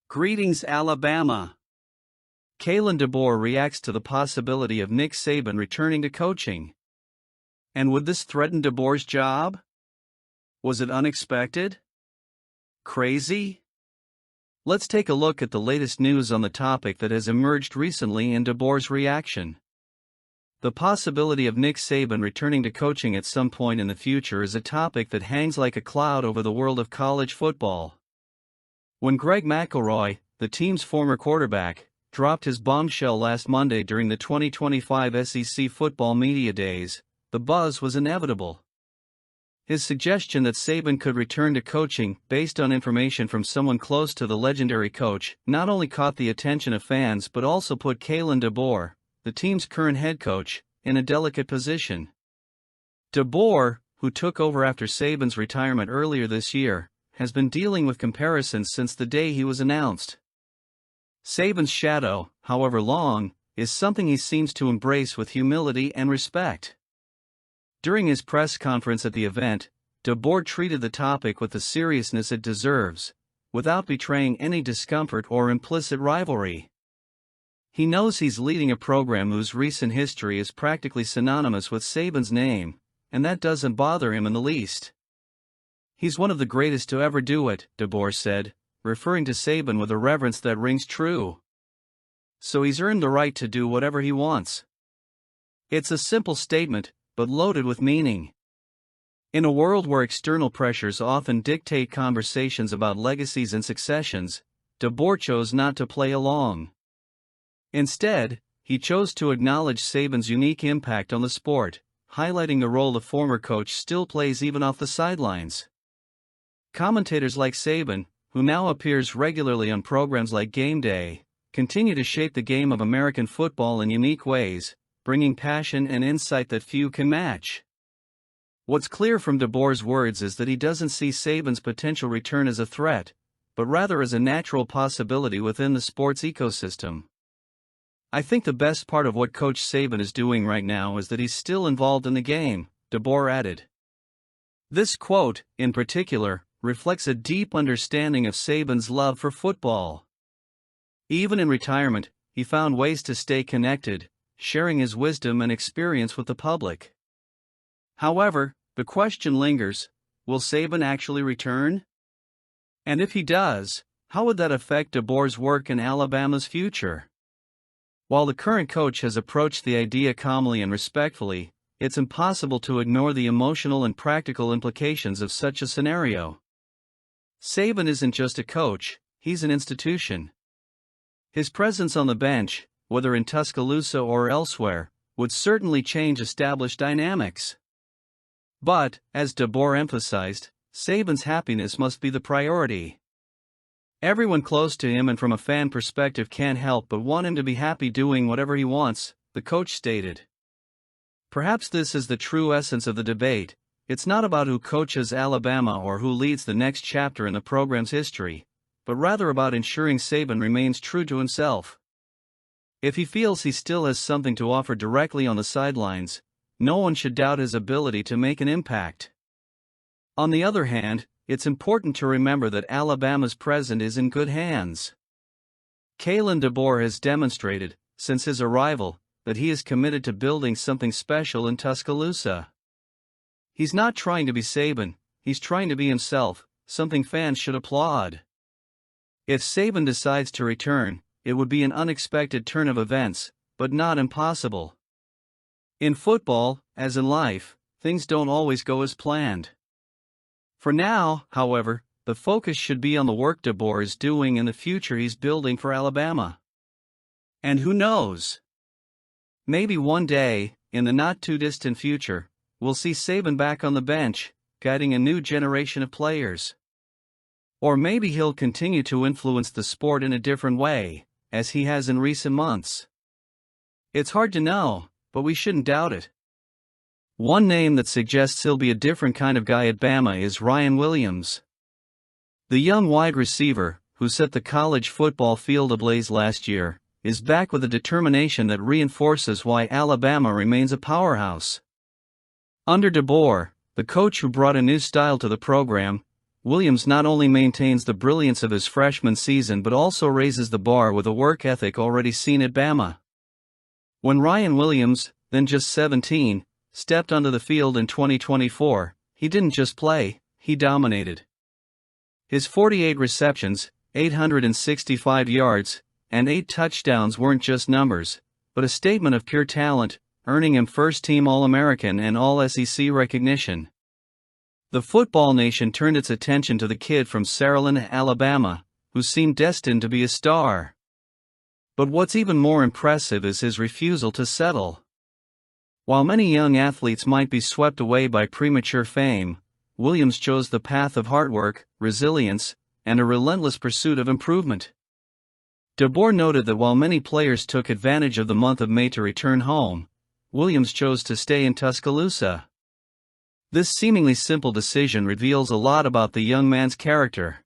Greetings, Alabama. Kalen DeBoer reacts to the possibility of Nick Saban returning to coaching. And would this threaten DeBoer's job? Was it unexpected? Crazy? Let's take a look at the latest news on the topic that has emerged recently and DeBoer's reaction. The possibility of Nick Saban returning to coaching at some point in the future is a topic that hangs like a cloud over the world of college football. When Greg McElroy, the team's former quarterback, dropped his bombshell last Monday during the 2025 SEC football media days, the buzz was inevitable. His suggestion that Saban could return to coaching, based on information from someone close to the legendary coach, not only caught the attention of fans but also put Kalen DeBoer, the team's current head coach, in a delicate position. DeBoer, who took over after Saban's retirement earlier this year, has been dealing with comparisons since the day he was announced. Saban's shadow, however long, is something he seems to embrace with humility and respect. During his press conference at the event, DeBoer treated the topic with the seriousness it deserves, without betraying any discomfort or implicit rivalry. He knows he's leading a program whose recent history is practically synonymous with Saban's name, and that doesn't bother him in the least. "He's one of the greatest to ever do it," DeBoer said, referring to Saban with a reverence that rings true. "So he's earned the right to do whatever he wants." It's a simple statement, but loaded with meaning. In a world where external pressures often dictate conversations about legacies and successions, DeBoer chose not to play along. Instead, he chose to acknowledge Saban's unique impact on the sport, highlighting the role the former coach still plays even off the sidelines. Commentators like Saban, who now appears regularly on programs like Game Day, continue to shape the game of American football in unique ways, bringing passion and insight that few can match. What's clear from DeBoer's words is that he doesn't see Saban's potential return as a threat, but rather as a natural possibility within the sports ecosystem. "I think the best part of what Coach Saban is doing right now is that he's still involved in the game," DeBoer added. This quote, in particular, reflects a deep understanding of Saban's love for football. Even in retirement, he found ways to stay connected, sharing his wisdom and experience with the public. However, the question lingers, will Saban actually return? And if he does, how would that affect DeBoer's work in Alabama's future? While the current coach has approached the idea calmly and respectfully, it's impossible to ignore the emotional and practical implications of such a scenario. Saban isn't just a coach, he's an institution. His presence on the bench, whether in Tuscaloosa or elsewhere, would certainly change established dynamics. But, as DeBoer emphasized, Saban's happiness must be the priority. Everyone close to him and from a fan perspective can't help but want him to be happy doing whatever he wants, the coach stated. Perhaps this is the true essence of the debate. It's not about who coaches Alabama or who leads the next chapter in the program's history, but rather about ensuring Saban remains true to himself. If he feels he still has something to offer directly on the sidelines, no one should doubt his ability to make an impact. On the other hand, it's important to remember that Alabama's present is in good hands. Kalen DeBoer has demonstrated, since his arrival, that he is committed to building something special in Tuscaloosa. He's not trying to be Saban, he's trying to be himself, something fans should applaud. If Saban decides to return, it would be an unexpected turn of events, but not impossible. In football, as in life, things don't always go as planned. For now, however, the focus should be on the work DeBoer is doing and the future he's building for Alabama. And who knows? Maybe one day, in the not-too-distant future, we'll see Saban back on the bench, guiding a new generation of players. Or maybe he'll continue to influence the sport in a different way, as he has in recent months. It's hard to know, but we shouldn't doubt it. One name that suggests he'll be a different kind of guy at Bama is Ryan Williams. The young wide receiver, who set the college football field ablaze last year, is back with a determination that reinforces why Alabama remains a powerhouse. Under DeBoer, the coach who brought a new style to the program, Williams not only maintains the brilliance of his freshman season but also raises the bar with a work ethic already seen at Bama. When Ryan Williams, then just 17, stepped onto the field in 2024, he didn't just play, he dominated. His 48 receptions, 865 yards, and 8 touchdowns weren't just numbers, but a statement of pure talent, earning him first-team All-American and All-SEC recognition. The football nation turned its attention to the kid from Saraland, Alabama, who seemed destined to be a star. But what's even more impressive is his refusal to settle. While many young athletes might be swept away by premature fame, Williams chose the path of hard work, resilience, and a relentless pursuit of improvement. DeBoer noted that while many players took advantage of the month of May to return home, Williams chose to stay in Tuscaloosa. This seemingly simple decision reveals a lot about the young man's character.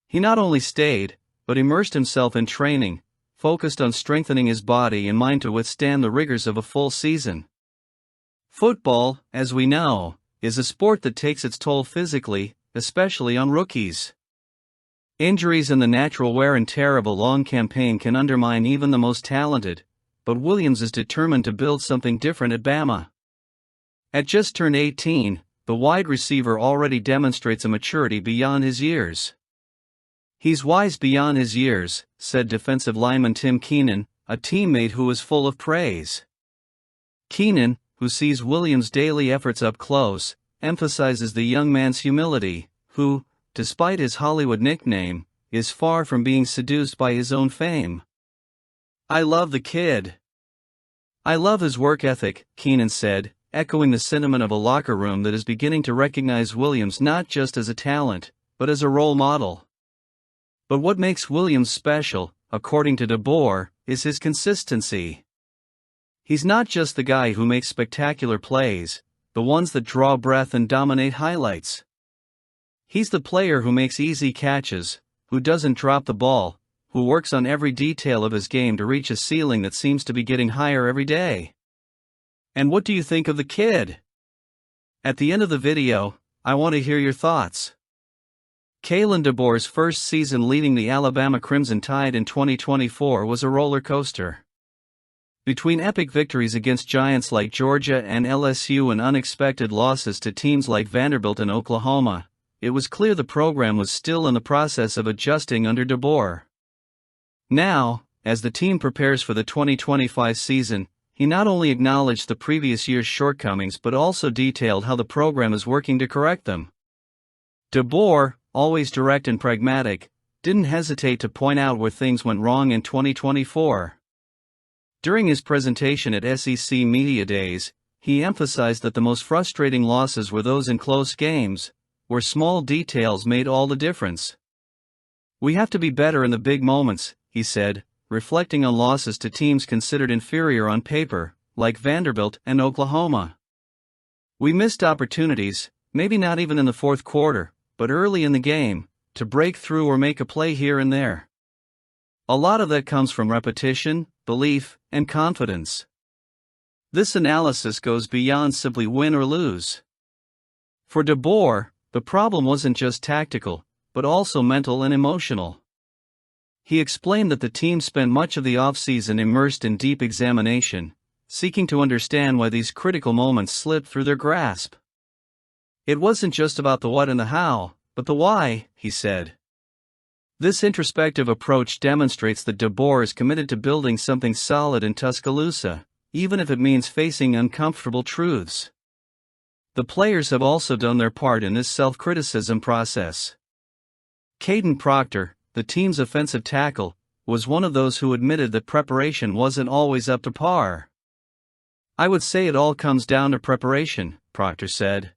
He not only stayed, but immersed himself in training, focused on strengthening his body and mind to withstand the rigors of a full season. Football, as we know, is a sport that takes its toll physically, especially on rookies. Injuries and the natural wear and tear of a long campaign can undermine even the most talented, but Williams is determined to build something different at Bama. At just turned 18, the wide receiver already demonstrates a maturity beyond his years. "He's wise beyond his years," said defensive lineman Tim Keenan, a teammate who was full of praise. Keenan, who sees Williams' daily efforts up close, emphasizes the young man's humility, who, despite his Hollywood nickname, is far from being seduced by his own fame. "I love the kid. I love his work ethic," Keenan said, echoing the sentiment of a locker room that is beginning to recognize Williams not just as a talent, but as a role model. But what makes Williams special, according to DeBoer, is his consistency. He's not just the guy who makes spectacular plays, the ones that draw breath and dominate highlights. He's the player who makes easy catches, who doesn't drop the ball, who works on every detail of his game to reach a ceiling that seems to be getting higher every day. And what do you think of the kid? At the end of the video, I want to hear your thoughts. Kalen DeBoer's first season leading the Alabama Crimson Tide in 2024 was a roller coaster. Between epic victories against giants like Georgia and LSU and unexpected losses to teams like Vanderbilt and Oklahoma, it was clear the program was still in the process of adjusting under DeBoer. Now, as the team prepares for the 2025 season, he not only acknowledged the previous year's shortcomings but also detailed how the program is working to correct them. DeBoer, always direct and pragmatic, didn't hesitate to point out where things went wrong in 2024. During his presentation at SEC Media Days, he emphasized that the most frustrating losses were those in close games, where small details made all the difference. "We have to be better in the big moments," he said, reflecting on losses to teams considered inferior on paper, like Vanderbilt and Oklahoma. "We missed opportunities, maybe not even in the fourth quarter, but early in the game, to break through or make a play here and there. A lot of that comes from repetition, belief, and confidence." This analysis goes beyond simply win or lose. For DeBoer, the problem wasn't just tactical, but also mental and emotional. He explained that the team spent much of the offseason immersed in deep examination, seeking to understand why these critical moments slipped through their grasp. "It wasn't just about the what and the how, but the why," he said. This introspective approach demonstrates that DeBoer is committed to building something solid in Tuscaloosa, even if it means facing uncomfortable truths. The players have also done their part in this self-criticism process. Caden Proctor, the team's offensive tackle, was one of those who admitted that preparation wasn't always up to par. "I would say it all comes down to preparation," Proctor said.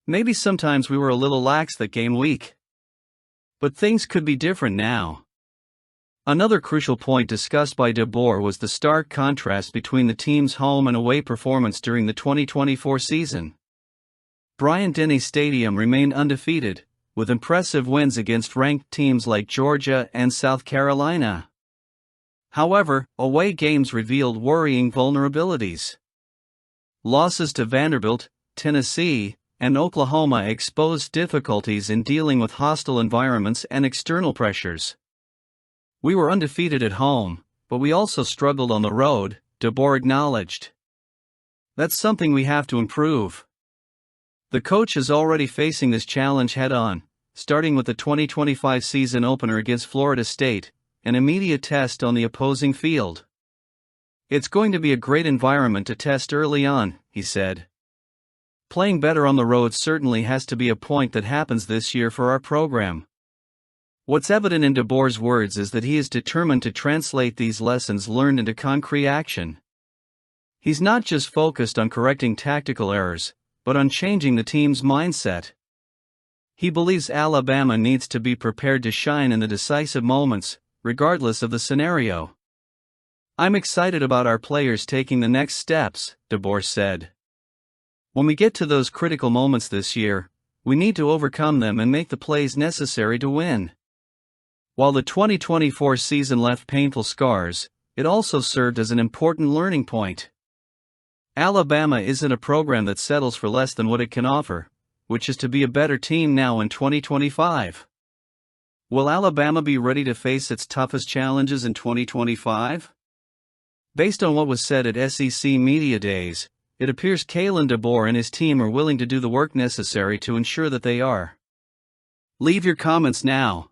"Maybe sometimes we were a little lax that game week. But things could be different now." Another crucial point discussed by DeBoer was the stark contrast between the team's home and away performance during the 2024 season. Bryant-Denny Stadium remained undefeated, with impressive wins against ranked teams like Georgia and South Carolina. However, away games revealed worrying vulnerabilities. Losses to Vanderbilt, Tennessee, and Oklahoma exposed difficulties in dealing with hostile environments and external pressures. We were undefeated at home, but we also struggled on the road, DeBoer acknowledged. That's something we have to improve. The coach is already facing this challenge head-on, starting with the 2025 season opener against Florida State, an immediate test on the opposing field. It's going to be a great environment to test early on, he said. Playing better on the road certainly has to be a point that happens this year for our program. What's evident in DeBoer's words is that he is determined to translate these lessons learned into concrete action. He's not just focused on correcting tactical errors, but on changing the team's mindset. He believes Alabama needs to be prepared to shine in the decisive moments, regardless of the scenario. I'm excited about our players taking the next steps, DeBoer said. When we get to those critical moments this year, we need to overcome them and make the plays necessary to win. While the 2024 season left painful scars, it also served as an important learning point. Alabama isn't a program that settles for less than what it can offer, which is to be a better team now in 2025. Will Alabama be ready to face its toughest challenges in 2025? Based on what was said at SEC Media Days, it appears Kalen DeBoer and his team are willing to do the work necessary to ensure that they are. Leave your comments now.